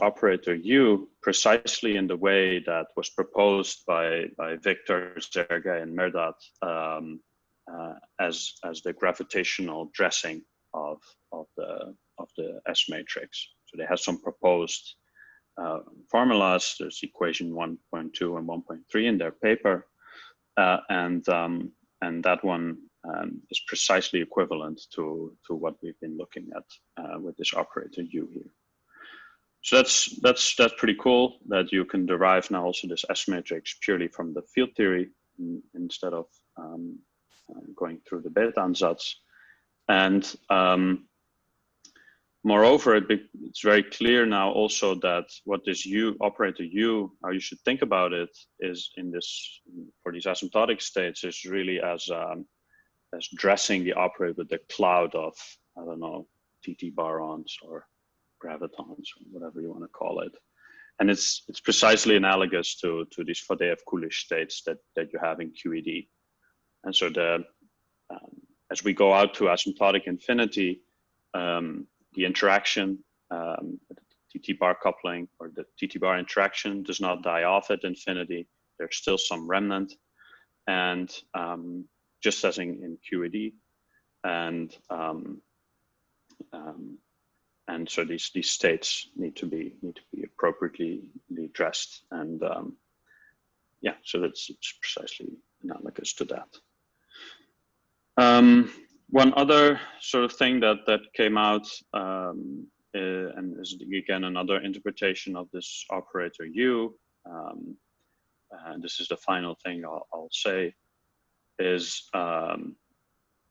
operator U precisely in the way that was proposed by Victor, Sergei, and Merdat as the gravitational dressing of the S matrix. So they have some proposed formulas. There's equation 1.2 and 1.3 in their paper, and that one is precisely equivalent to what we've been looking at with this operator U here. So that's pretty cool that you can derive now also this S matrix purely from the field theory instead of going through the beta ansatz. And moreover, it's very clear now also that what this operator U, how you should think about it, is for these asymptotic states, is really as dressing the operator with the cloud of, I don't know, TTbarons or gravitons or whatever you want to call it. And it's precisely analogous to these Fadeev-Kulish states that you have in QED. And so as we go out to asymptotic infinity, the interaction, the TTbar coupling or the TTbar interaction does not die off at infinity. There's still some remnant, and just as in QED, and so these states need to be appropriately dressed, and yeah, so it's precisely analogous to that. One other sort of thing that came out, and is again another interpretation of this operator U, and this is the final thing I'll say, is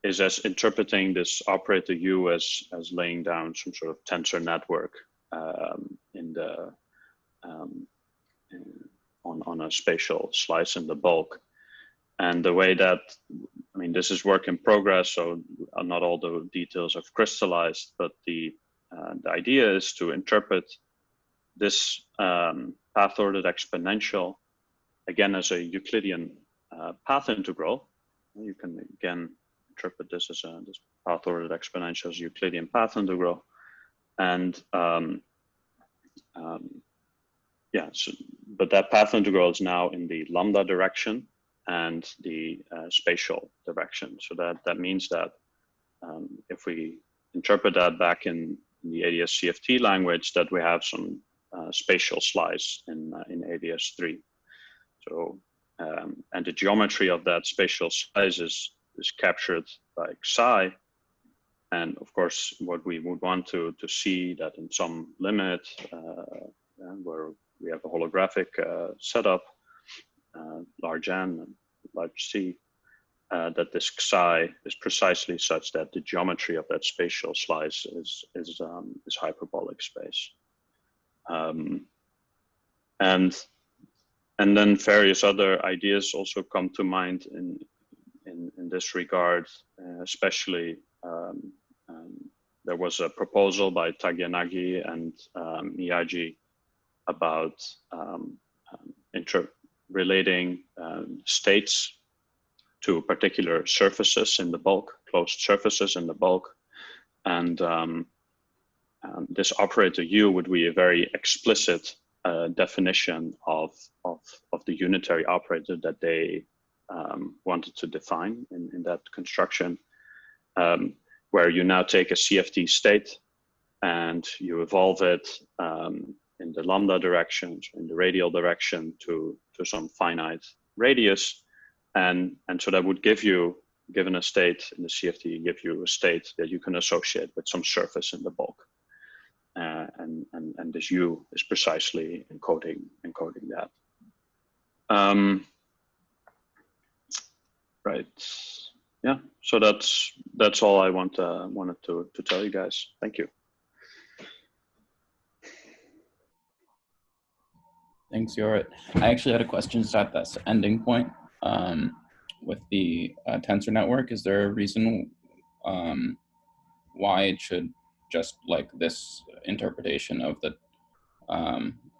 as interpreting this operator U as laying down some sort of tensor network on a spatial slice in the bulk. And the way that, I mean, this is work in progress, so not all the details have crystallized, but the idea is to interpret this path-ordered exponential again as a Euclidean path integral. You can again interpret this as this path-ordered exponential as a Euclidean path integral, and yeah. So, but that path integral is now in the lambda direction and the spatial direction. So that means that if we interpret that back in the ADS CFT language that we have some spatial slice in ADS3. So, and the geometry of that spatial slice is captured by psi. And of course, what we would want to see that in some limit where we have a holographic setup, large N and large C, that this psi is precisely such that the geometry of that spatial slice is hyperbolic space. And then various other ideas also come to mind in this regard, especially there was a proposal by Tagianagi and Miyagi about relating states to particular surfaces in the bulk, closed surfaces in the bulk. And this operator U would be a very explicit definition of the unitary operator that they wanted to define in that construction, where you now take a CFT state and you evolve it in the lambda direction, in the radial direction to some finite radius. And so that would give you, given a state in the CFT, give you a state that you can associate with some surface in the bulk. And this U is precisely encoding that. Right. Yeah. So that's all I wanted to tell you guys. Thank you. Thanks, Jorrit. I actually had a question just at this ending point with the tensor network. Is there a reason why it should just like this interpretation of the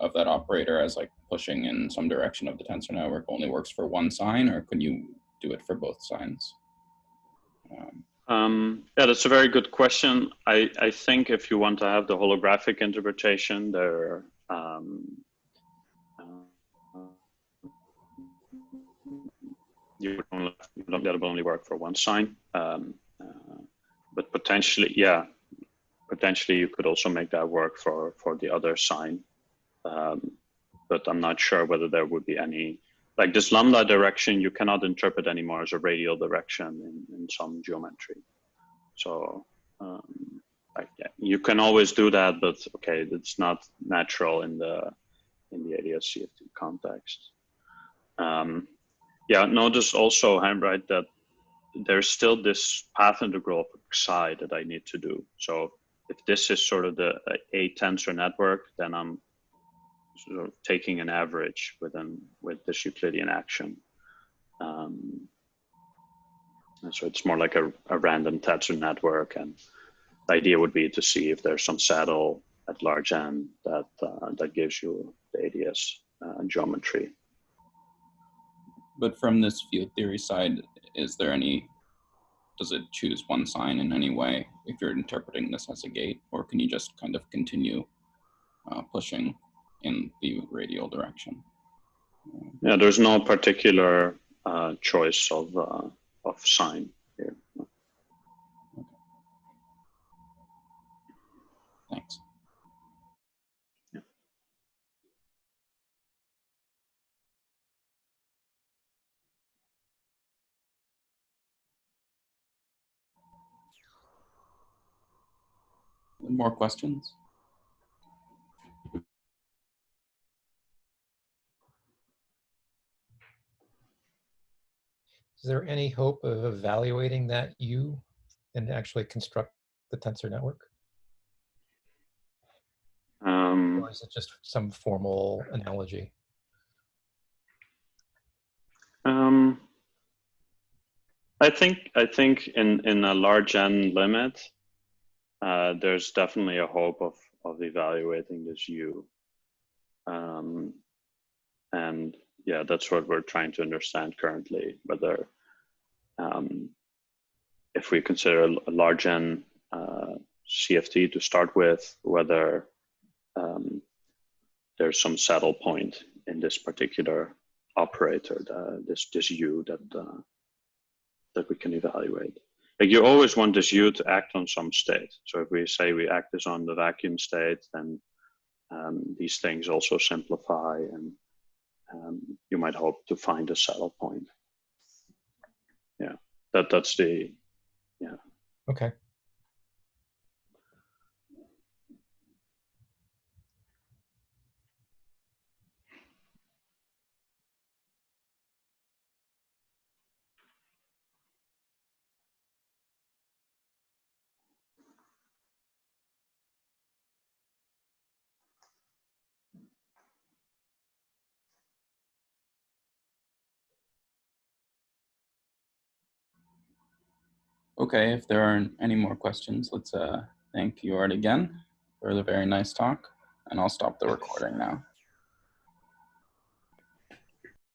of that operator as like pushing in some direction of the tensor network only works for one sign, or can you do it for both signs? Yeah, that's a very good question. I think if you want to have the holographic interpretation, there that will only work for one sign. But potentially, yeah, potentially you could also make that work for the other sign. But I'm not sure whether there would be any, like this lambda direction, you cannot interpret anymore as a radial direction in some geometry. So like, yeah, you can always do that, but okay, it's not natural in the ADS CFT context. Yeah, notice also, right, that there's still this path integral of psi that I need to do. So if this is sort of a tensor network, then I'm sort of taking an average with this Euclidean action. And so it's more like a random tensor network, and the idea would be to see if there's some saddle at large N that gives you the ADS geometry. But from this field theory side, is there any, does it choose one sign in any way if you're interpreting this as a gate, or can you just kind of continue pushing in the radial direction? Yeah, there's no particular choice of sign here. Okay. Thanks. Yeah. More questions? Is there any hope of evaluating that U and actually construct the tensor network? Or is it just some formal analogy? I think in a large N limit, there's definitely a hope of evaluating this U. And yeah, that's what we're trying to understand currently, whether if we consider a large N CFT to start with, whether there's some saddle point in this particular operator, this U that we can evaluate. like you always want this U to act on some state. So if we say we act as on the vacuum state, then these things also simplify, and you might hope to find a saddle point. Yeah, that's the, yeah. Okay. Okay, if there aren't any more questions, let's thank Jorrit again for the very nice talk, and I'll stop the recording now.